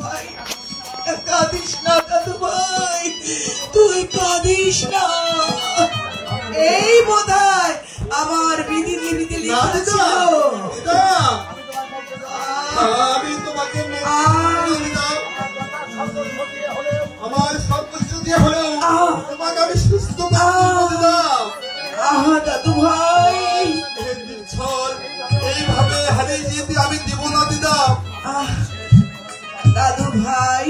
ভাই, কাঁদিস না দাদু ভাই, তুই কাঁদিস না। এই বোধহয় আমার বিধি বিধি লিখেছিল। আমি তোমাকে আমার সর্বোচ্চ দিয়ে হলেও তোমাকে আমি সুস্থ দাদু ভাই, এইভাবে হারিয়ে যেতে আমি দিব না দিদা। দাদু ভাই,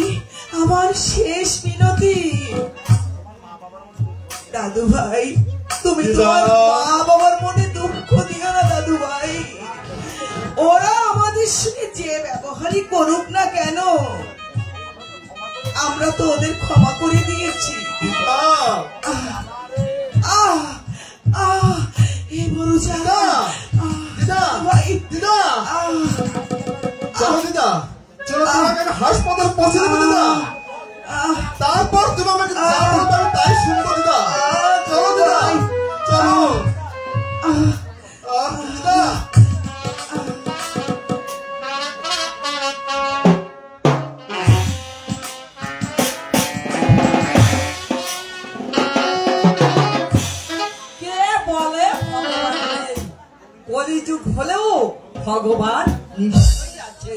আমার শেষ মিনতি। দাদু ভাই, তুমি তোমার মা বাবার মনে দুঃখ দিও না দাদু ভাই। ওরা আমাদের সঙ্গে যে ব্যবহারই করুক না কেন, আমরা তো ওদের ক্ষমা করে দিয়েছি। হাসপাতাল পৌঁছে দেবো দিদা, তারপর তুমি আমাকে তাই শুনবো দিদা। চলো দিদা, চলো। দিদা কলিযুগ হলেও ভগবান নিশ্চয়ই আছে।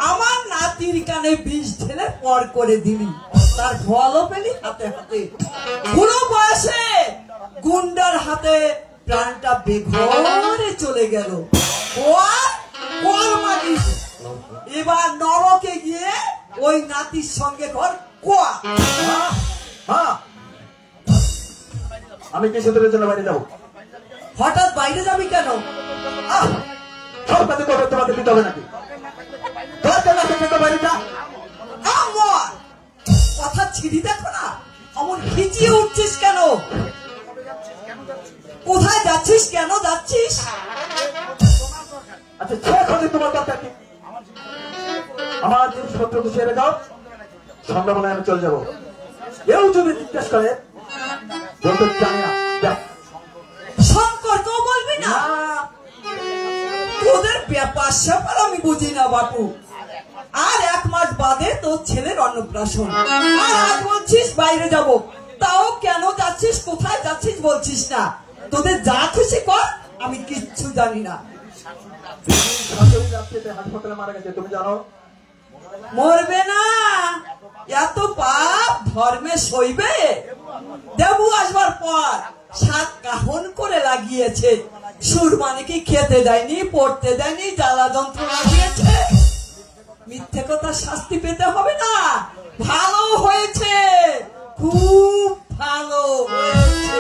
আমার নাতির কানে বিষ ঢেলে পর করে দিলি, তার ফলও পেলি হাতে হাতে। বুড়ো বয়সে গুন্ডার হাতে প্রাণটা বেঘরে চলে গেল। এবার নরকে গিয়ে ওই নাতির সঙ্গে কর কোয়া। আমি কি সেতুরের জন্য বাইরে যাবো? হঠাৎ বাইরে যাবি কেন? তোমাকে দিতে হবে নাকি? কথা ছিড়ি দেখো না, অমন খিচিয়ে উঠছিস কেন? কোথায় যাচ্ছিস, কেন যাচ্ছিস? আচ্ছা, তোমার দরকার কি? আমার জিনিসপত্র গুছিয়ে রেখাও, সন্ধ্যাবেলায় আমি চলে যাবো। কেউ যদি জিজ্ঞেস করে জানি না, শঙ্কর কেউ বলবি না। তোদের ব্যাপার স্যাপার আমি বুঝি না বাপু। আর 1 মাস বাদে তোর ছেলের অন্নপ্রাশন, আর আজ বলছিস বাইরে যাব। তাও কেন যাচ্ছিস, কোথায় যাচ্ছিস বলছিস না। তোদের যা খুশি কর, আমি কিচ্ছু জানি না। হাসপাতালে মারা গেছে, তুমি জানো? মরবে না, এত পাপ ধর্মে সইবে? দেবু আসবার পর 7 কাহন করে লাগিয়েছে। সুরমানি কি খেতে দেয়নি, পড়তে দেয়নি, জ্বালা যন্ত্রণা দিয়েছে। মিথ্যে কথা শাস্তি পেতে হবে না। ভালো হয়েছে, খুব ভালো হয়েছে।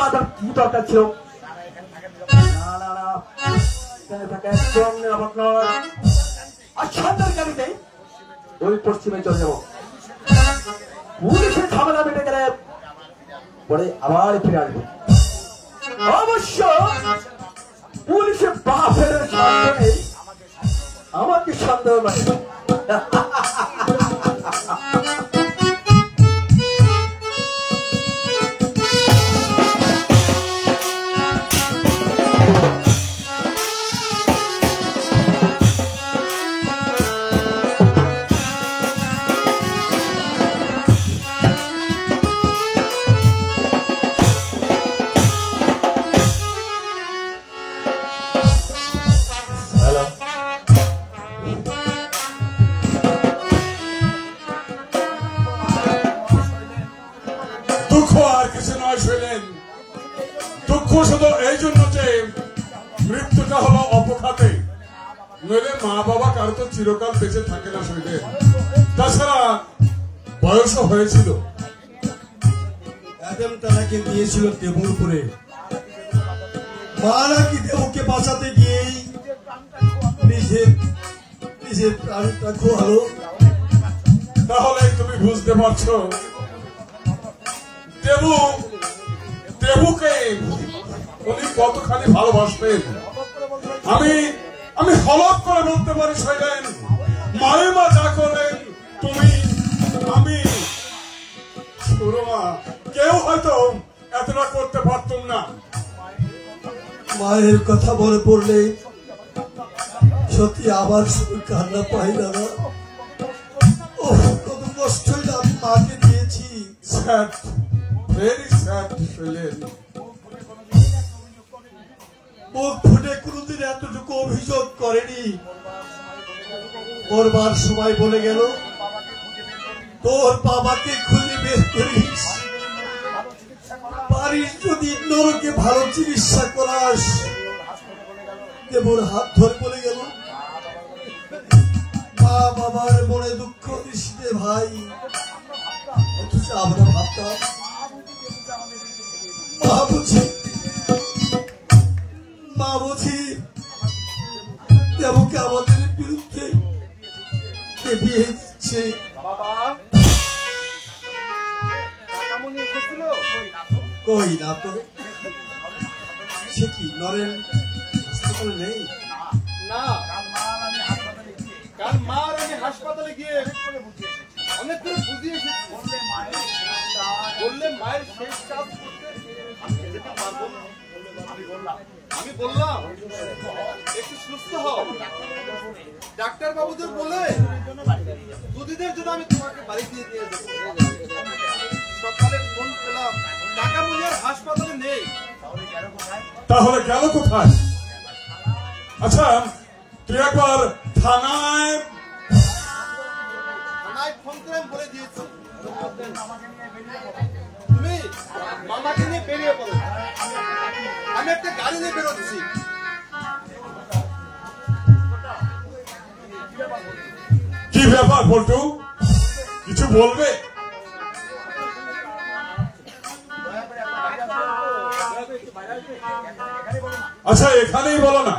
মাথার কি দরকার ছিল? গাড়িতে ওই পশ্চিমে চলে যাবো। পুলিশের ঝামেলা মিটে গেলে পরে আবার ফিরে আসবো। অবশ্য পুলিশের বাপের সামনে আমাকে সন্দেহ নাই। দুঃখ শুধু এই জন্য যে মৃত্যুটা হলো অপঘাতে, নইলে মা বাবা কারো তো চিরকাল বেঁচে থাকে না শরীরে। তাছাড়া বয়সও হয়েছিল। আদম তারাকে দিয়েছিল দেবুরপুরে। মা নাকি দেবকে বাঁচাতে গিয়েই নিজের প্রাণটা খোয়ালো। তাহলে তুমি বুঝতে পারছো দেবুকে উনি কতখানি ভালোবাসবেন। আমি হলফ করে বলতে পারি শৈলেন, মায়ের মা যা করলেন তুমি, আমি, সুরমা কেউ হয়তো এতটা করতে পারতাম না। মায়ের কথা মনে পড়লে সত্যি আবার শুধু কান্না পাই দাদা। ও কত কষ্টই না আমি মাকে দিয়েছি। Sad, very sad feeling. মুখ ফুটে কোনোদিন এতটুকু অভিযোগ করেনি। করবার সময় বলে গেল, তোর বাবাকে খুঁজে বের করিস, পারিস যদি নরকে ভালো চিকিৎসা করাস। দেবর হাত ধরে বলে গেল, মা বাবার মনে দুঃখ দিস রে ভাই। অথচ আমরা ভাবতাম মা বুঝি দেবকে আমাদের বিরুদ্ধে বিয়ে দিচ্ছে। কই না তো, সে কি নরেন হাসপাতালে নেই? না, কাল মা আর আমি হাসপাতালে গিয়ে অনেক করে বুঝিয়ে এসেছি। বললে মায়ের শেষ কাজ করতে আমি যেতে পারবো না। আমি বললাম একটু সুস্থ হও। ডাক্তার বাবুদের বলে দুদিনের জন্য আমি তোমাকে বাড়ি দিয়ে দিয়ে দেবো। সকালে ফোন পেলাম কাকামণি আর হাসপাতালে নেই। তাহলে গেল কোথায়? আচ্ছা, তুই একবার থানায় ফোন করে বলে দিয়েছি তুমি মামাকে নিয়ে বেরিয়ে পড়ো। আমি একটা গাড়ি নিয়ে বেরোচ্ছি। কি ব্যাপার বল্টু, কিছু বলবে? আচ্ছা, এখানেই বলো না।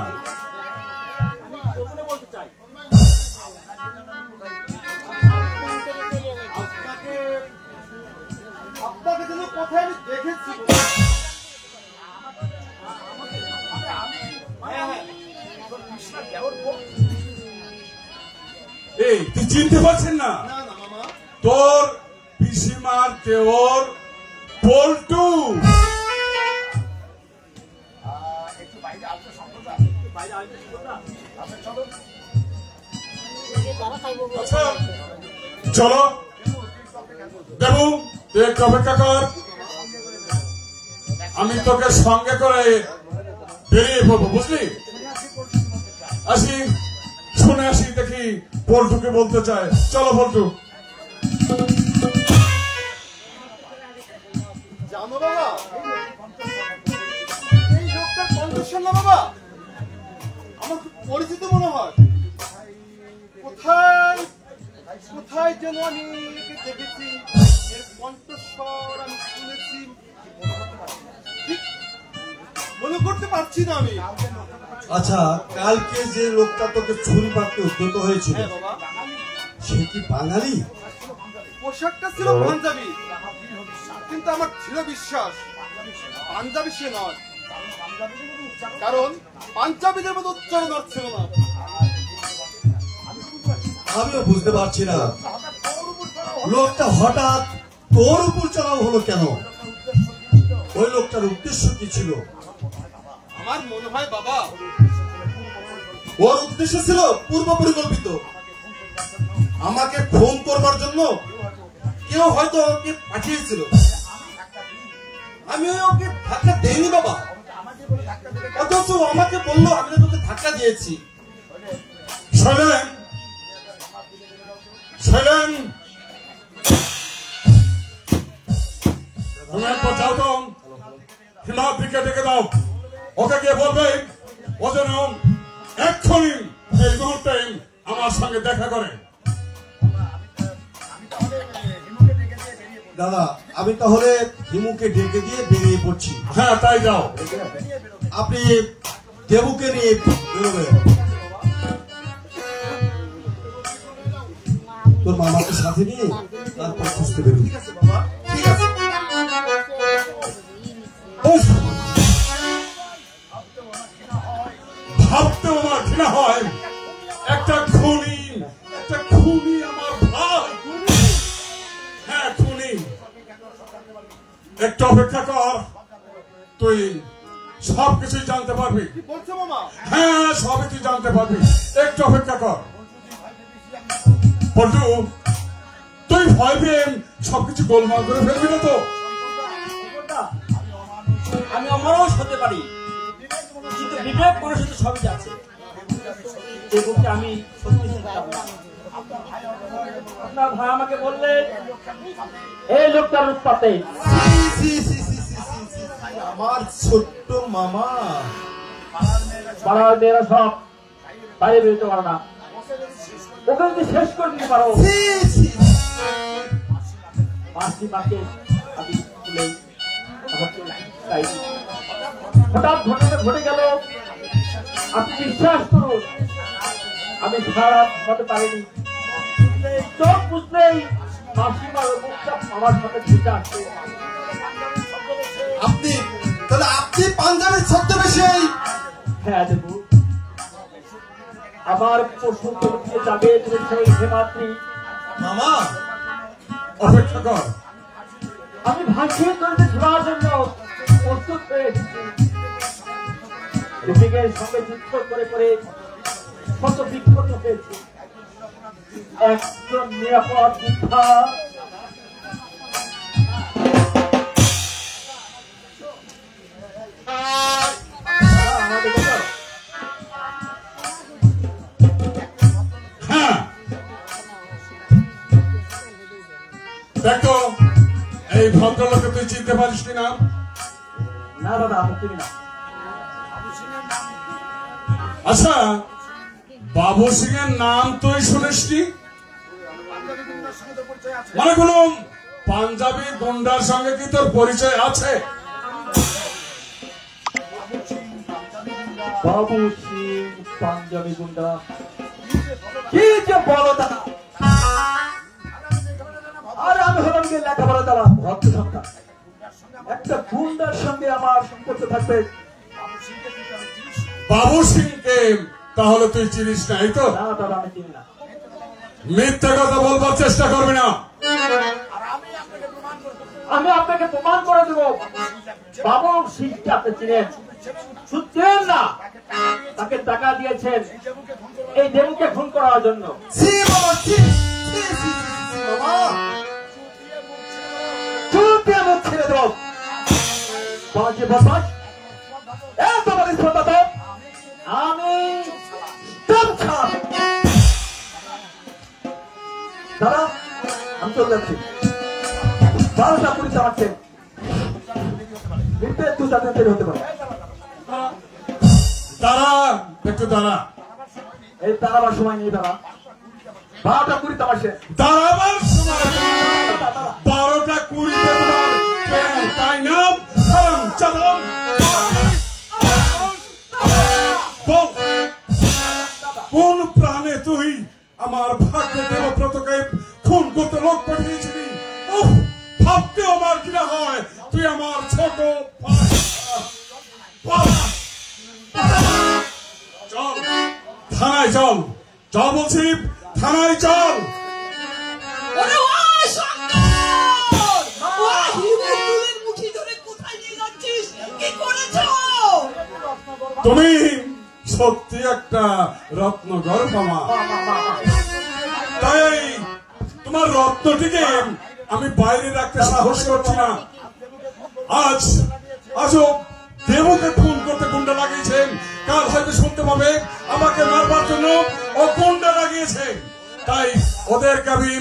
আপনাকে যেন কোথায় আমি দেখেছি। এই তুই চিনতে পারছেন না? না না মামা, তোর পিসিমার দেওর বল্টু। আচ্ছা, চলো দেবু, তুই একটু অপেক্ষা কর, আমি তোকে সঙ্গে করে বেরিয়ে পড়বো, বুঝলি? আসি, শুনে আসি, দেখি বল্টুকে বলতে চায়। চলো বল্টু। জানো বাবা, এই লোকটার কণ্ঠস্বর না বাবা আমার খুব পরিচিত মনে হয়। কোথায় কোথায় যেন আমি একে দেখেছি, এর কণ্ঠস্বর আমি শুনেছি, ঠিক মনে করতে পারছি না আমি। আচ্ছা, কালকে যে লোকটা তোকে ছুরি মারতে উদ্যত হয়েছিল, হ্যাঁ বাবা, সে কি বাঙালি? পোশাকটা ছিল পাঞ্জাবি, কিন্তু আমার ছিল বিশ্বাস পাঞ্জাবি সে নয়। কারণ পাঞ্জাবিদের মতো উচ্চারণ ছিল না। আমিও বুঝতে পারছি না লোকটা হঠাৎ তোর উপর চড়াও হলো কেন? ওই লোকটার উদ্দেশ্য কি ছিল? আমার মনে হয় বাবা ওর উদ্দেশ্য ছিল পূর্ব পরিকল্পিত। আমাকে ফোন করবার জন্য কেউ হয়তো ওকে পাঠিয়েছিল। আমি ওকে ধাক্কা দেইনি বাবা, অথচ আমাকে বললো আমি তোকে ধাক্কা দিয়েছি। শৈলেন, শৈলেন, তুমি একবার যাও তো, হিমাদ্রিকে ডেকে দাও। ওকে গিয়ে বলবে ও যেন এক্ষুনি এই মুহূর্তে আমার সঙ্গে দেখা করে। দাদা, আমি তাহলে হিমুকে ডেকে দিয়ে বেরিয়ে পড়ছি। হ্যাঁ, তাই যাও। আপনি দেবুকে নিয়ে বেরোবেন। তোর মামাকে সাথে নিয়ে তারপর খুঁজতে বেরোবি। ঠিক আছে বাবা, ঠিক আছে। ভাবতেও আমার ঘৃণা হয়, একটা খুনি আমার ভাই। হ্যাঁ, খুনি। একটু অপেক্ষা কর, তুই সবকিছুই জানতে পারবি। কি বলছো মামা? হ্যাঁ, সবই তুই জানতে পারবি, একটু অপেক্ষা কর। পল্টু, তুই ভয় পেয়ে সবকিছু গোলমাল করে ফেলবি না তো? আমি অমানুষ হতে পারি, কিন্তু বিবেক মানুষের তো সবই আছে। এই বুকটা আমি সত্যি চিন্তা করি। আপনার ভাই আমাকে বললেন এই লোকটার উৎপাতে আমার ছোট্ট মামা, পাড়ার মেয়েরা সব বাইরে বেরোতে পারো না, ওকে যদি শেষ করে দিতে পারো। পাঁচটি মাকে আমি খুলে হঠাৎ ঘটনা ঘটে গেল। আপনি বিশ্বাস করুন, আমি সারা হতে পারিনি। চোখ বুঝলেই মাসিমার মুখটা আমার সাথে ছুটে আসছে। আপনি তাহলে আপনি পাঞ্জাবের ছদ্মবেশী? হ্যাঁ দেবু, আমার পশু দিয়ে যাবে তুমি সেই হেমাত্রী। মামা অপেক্ষা কর। আমি ভাসিয়ে তুলতে ছোড়ার জন্য প্রস্তুত হয়ে এসেছি। ঋষিকের সঙ্গে যুদ্ধ করে করে কত বিক্ষত হয়েছে। একজন নিরাপদ যোদ্ধা হ্যাঁ, দেখো এই ভদ্রলোককে তুই চিনতে পারিস কিনা? না দাদা, আমি চিনি না। আচ্ছা, বাবু সিং এর নাম তুই শুনিসনি? মানে কোন পাঞ্জাবি গুন্ডার সঙ্গে কি তোর পরিচয় আছে? বাবু সিং পাঞ্জাবি গুন্ডা? কি যে বলো দাদা! আর আমি হলাম গিয়ে লেখাপড়া দ্বারা ভক্ত সন্তান, একটা গুন্ডার সঙ্গে আমার সম্পর্ক থাকবে? বাবু সিংকে তাহলে তুই চিনিস না, এই তো? না দাদা, আমি চিনি না। মিথ্যা কথা বলবার চেষ্টা করবি না। আমি আপনাকে প্রমাণ করে দেব বাবু সিংকে আপনি চিনেন, শুনছেন না? তাকে টাকা দিয়েছেন এই দেবুকে খুন করার জন্য। চুপিয়ে মুখ ছেড়ে দেব। বাজে বদমাশ, এত বড় স্পর্ধা তো আমি দাদা, আমি চলে যাচ্ছি। 12টা পুলিশ আমাকে মিনিটে 2 সেকেন্ড হতে পারে। দাঁড়া, একটু দাঁড়া। এই দাঁড়াবার সময় নেই দাদা, 12টা 20 আসে। দাঁড়াবার সময় 12টা 20 তোমার ট্রেন, তাই না? চালাম কোন প্রাণে তুই আমার ভাগ্যে দেবব্রতকে খুন করতে লোক পাঠিয়েছিলি? ভাবতে আমার কিনা হয় তুই আমার ছোট ভাই। চল থানায়, চল চল বলছি, থানায় চল। তুমি সত্যি একটা রত্নগর মামা, তাই তোমার রত্নটিকে আমি বাইরে রাখতে সাহস করছি না। আজও দেবকে খুন করতে গুন্ডা লাগিয়েছেন, কাল হয়তো শুনতে পাবে আমাকে মারবার জন্য ও গুন্ডা লাগিয়েছে, তাই ওদেরকে আমি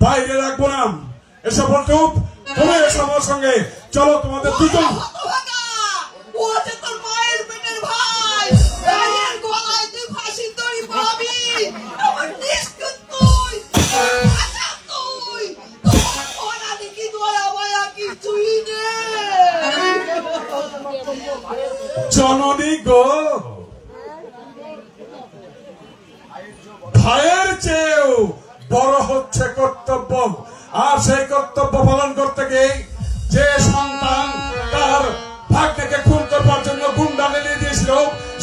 বাইরে রাখবো না। এসব বলতে তুমি এসব আমার সঙ্গে চলো, তোমাদের দুজন। জননী গো, ভাইয়ের চেয়েও বড় হচ্ছে কর্তব্য, আর সেই কর্তব্য পালন করতে গিয়ে যে সন্তান তার ভাগ্যকে খুন করবার জন্য গুন্ডা নিয়ে দিয়েছিল,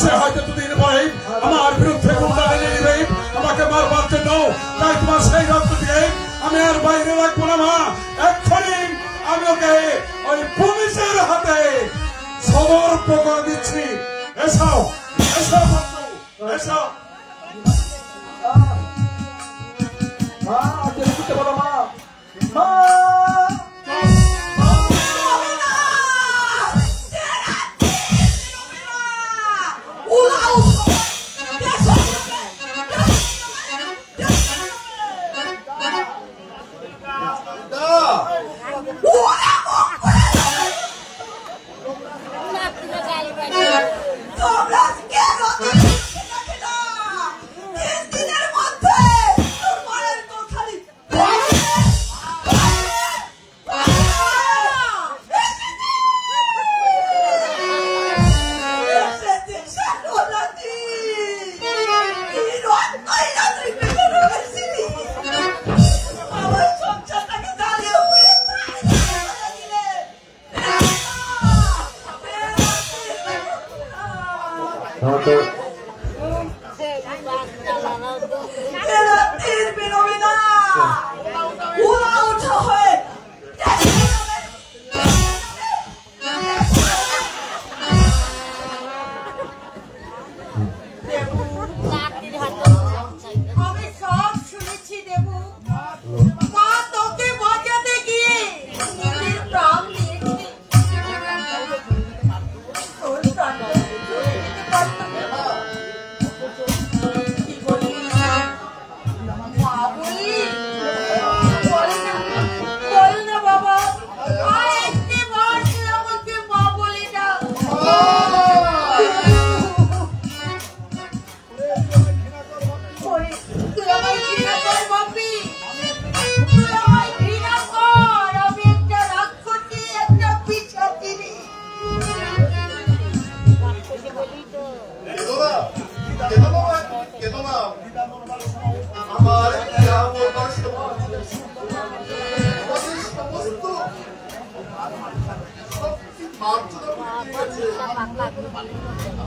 সে হয়তো দুদিন পরে আমার বিরুদ্ধে গুন্ডা নিয়ে দিবে আমাকে মারবার জন্য। তাই তোমার সেই রক্ত দিয়ে আমি আর বাইরে রাখবো না মা। এক্ষুনি আমি ওকে ওই পুলিশের হাতে সমর্প করে দিচ্ছি। এসো এসো বন্ধু, এসো। মা ছেলে করতে বলো মা। মা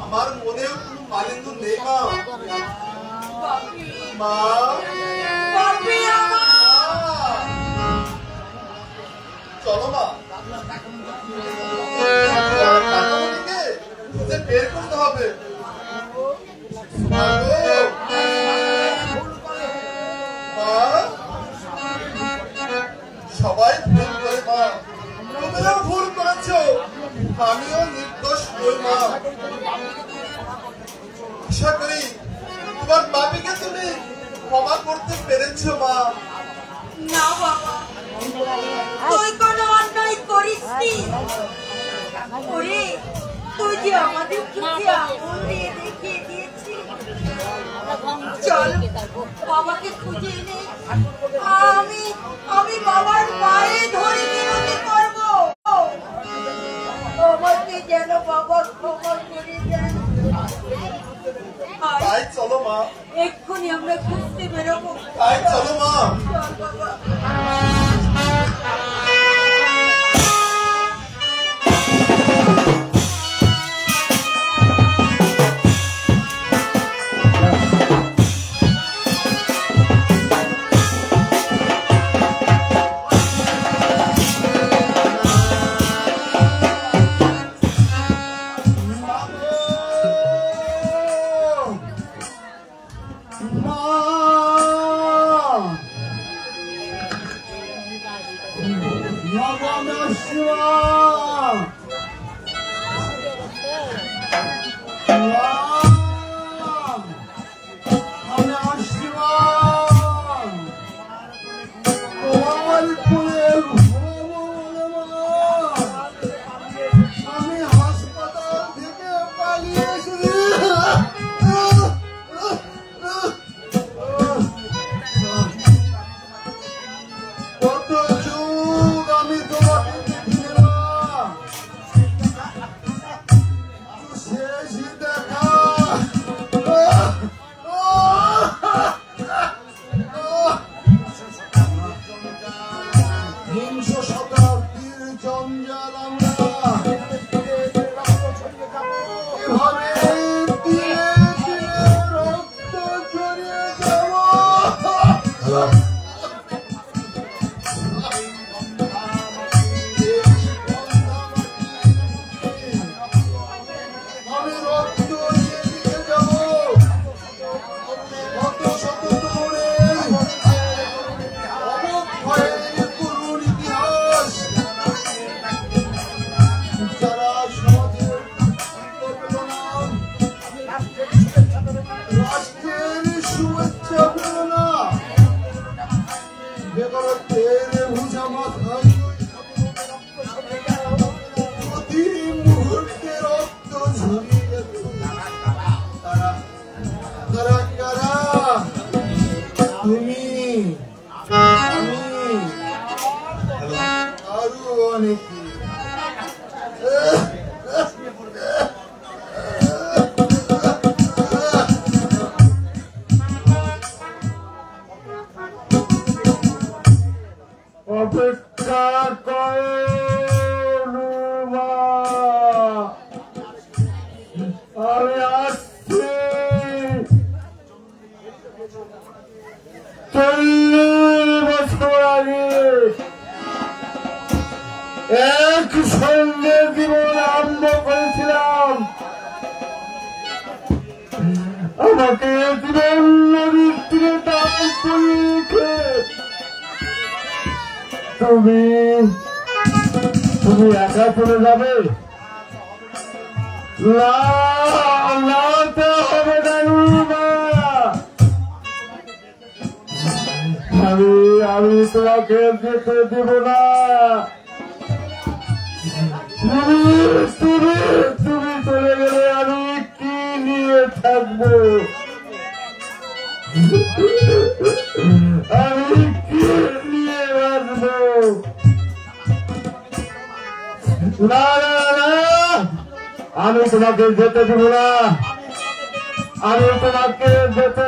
আমার মনেও কোনো মালিন্য নেই মা। মা চলো মা, বের করতে হবে। সবাই ভুল করে মা, তুমিও ভুল করেছ, আমিও নির্দোষ নই মা। আশা করি তোমার বাপিকে তুমি ক্ষমা করতে পেরেছ মা। না বাবা, তুই কোনো অন্যায় করিসনি। ওরে, তুই যে আমাদের চোখে আঙুল দিয়ে দেখিয়ে দিয়েছিস। চল বাবাকে খুঁজে এনে আমি বাবার পায়ে ধরে বিনতি করব, আমাকে যেন বাবা ক্ষমা করে দেন। তাই চলো মা, এক্ষুনি আমরা খুঁজতে বেরোবো। তাই চলো মা। চল বাবা। আমি আসছি 40 বছর আগে এক সঙ্গে জীবন আরম্ভ করেছিলাম। আমাকে জীবন নদীর তীরে দান করে তুমি একা চলে যাবে? না, তো হবে না। আমি তোমাকে যেতে দেব না। তুমি চলে গেলে আমি কি নিয়ে থাকবো? আমি কি নিয়ে বাঁচবো? না, আমি তোমাকে যেতে দেব না। আমি তোমাকে যেতে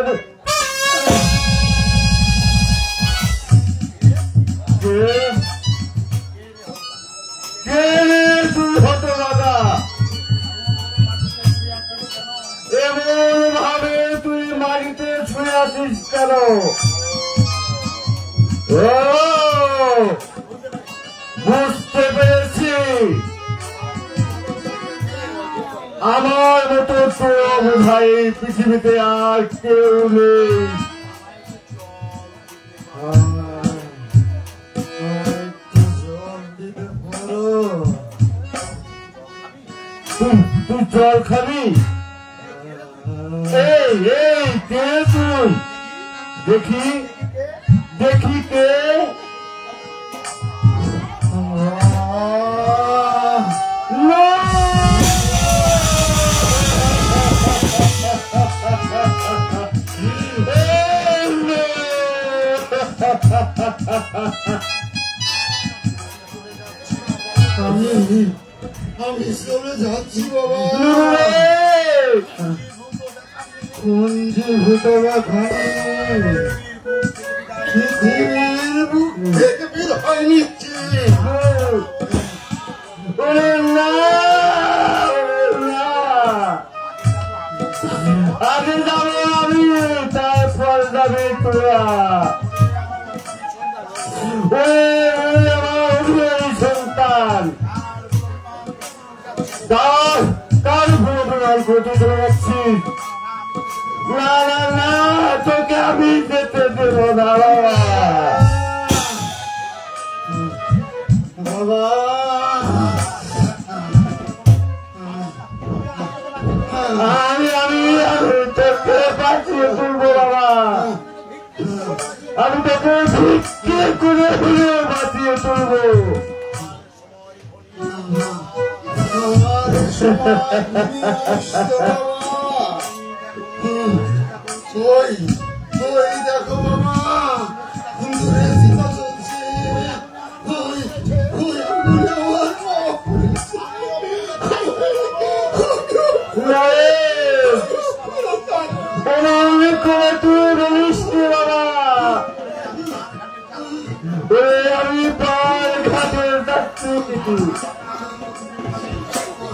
এমন ভাবে তুই মাটিতে ছুঁয়ে আছিস কেন? বুঝতে পেরেছি, আমার মতো তো বোধহয় এই পৃথিবীতে আর কেউ নেই। তুই জল খাবি? এই কে তুই? দেখি কে? আমি চলে যাচ্ছি বাবা। কোন যে ভূতরা খানে পৃথিবীর বুক থেকে বের হয় নিচ্ছে। আগে যাবো আমি, তারপর যাবে তোরা। আমার সন্তান কার ভূতরা করতে চলে যাচ্ছিস? না, তোকে আমি যেতে দেব না বাবা। আমি তোকে বাঁচিয়ে তুলবো বাবা। আমি তোকে ভিক্ষে করে বাঁচিয়ে তুলবো। ওই দেখো বাবা, সুন্দরের সীতা চলছে। তুই বলিস বাবা, আমি পার ঘাটে যাচ্ছি।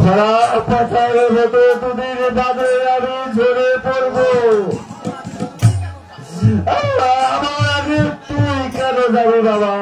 খারাপ পাথারের মতো দুদিন বাদে আমি ঝরে পড়বো। আমার আগে তুই কেন যাবি বাবা?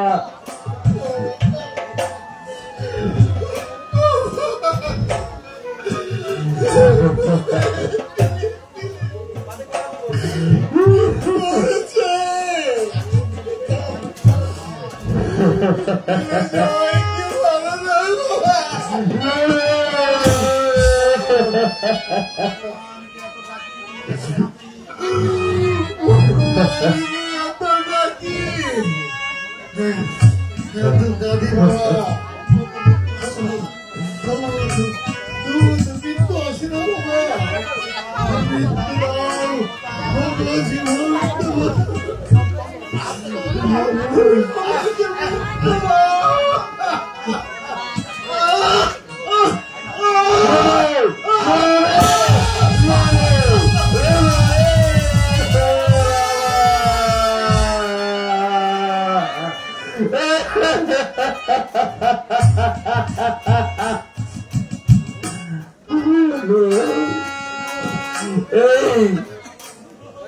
এই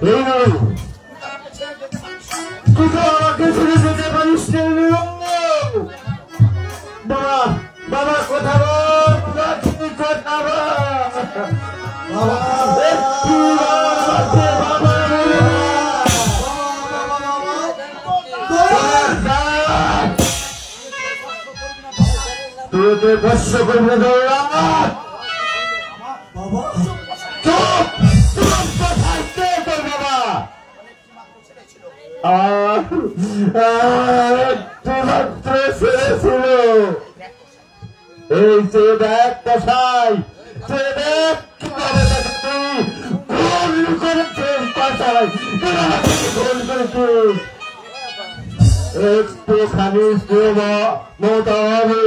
নয় তুই তো আমাকে ছেড়ে যেতে পারিস বাবা বাবা কথা বল তুই কথা তুই তো বর্ষ করবে দৌড়া বাবা ছেড়েছিল এই যে দেখ কষাই সে দেখ কিভাবে গোল করেছিস কষাই গোল করেছিস একটুখানি মমতা হবে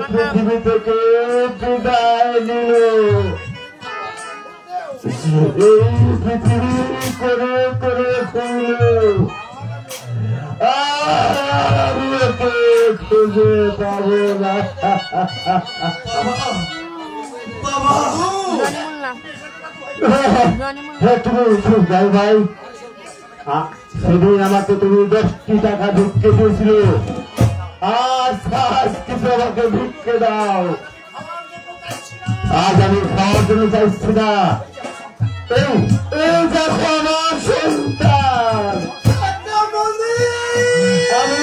পৃথিবী থেকে বিদায় নিল এই পৃথিবী করে করে খুঁজল আমি ওকে খুঁজে পাবো না তুমি যাই ভাই সেদিন আমাকে তুমি 10টি টাকা ভিক্ষে দিয়েছিল আজ কিছু আমাকে ভিক্ষে দাও আজ আমি খাওয়ার জন্য চাইছি না এই দেখো আমার সন্তান আমি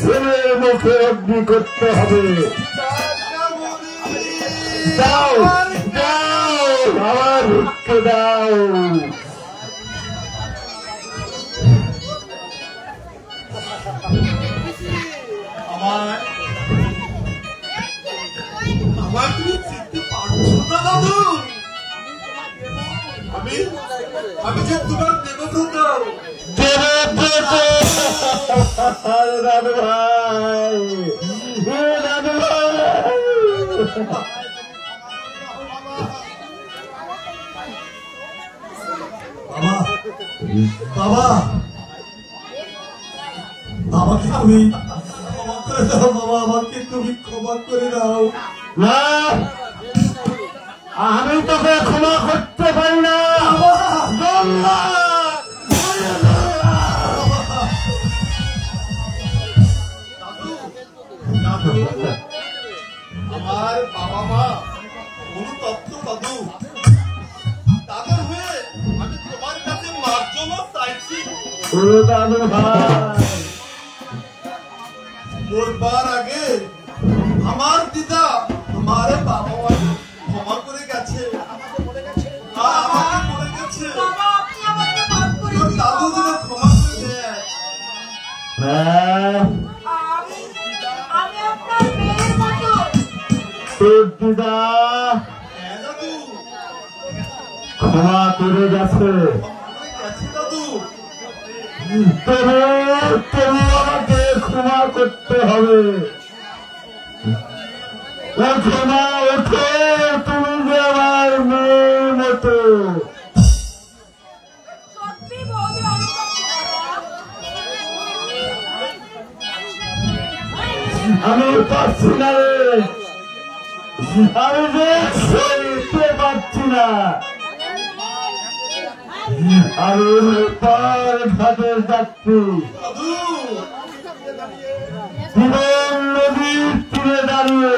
ছেলের মুখে অগ্নি করতে হবে দাও দাও আমার ভিক্ষে দাও আমার তুমি চিনতে পারছো না দাদু আমি যে তোমার দেবতা দাদু ভাই দাদু ভাই বাবা আমাকে তুমি ক্ষমা করে দাও বাবা আমাকে তুমি ক্ষমা করে দাও না আমি তোকে ক্ষমা করতে পারি না আমার বাবা মা অনুতপ্ত দাদু তাদের হয়ে আমি তোমার কাছে মার জন্য চাইছি দাদু ভাই মরবার আগে আমার দিদা আমার বাবা মাকে ক্ষমা করে গেছে আমাকে বলে গেছে বাবা আপনি আমাকে মাফ করে তোর দিন দাদু বাবা। দিলে ক্ষমা করে দেয় আমি আপনার মেয়ের মতো তোর দিদা হ্যাঁ দাদু ক্ষমা করে গেছে দাদু তুমি আমাকে ক্ষমা করতে হবে ওঠো না ওঠো তুমি যে আমার মেয়ের মতো সত্যি বলবে আমি পারছি না রে আমি দেখতে পাচ্ছি না আমি পার ঘাটে যাচ্ছি দাদু জীবন নদীর তীরে দাঁড়িয়ে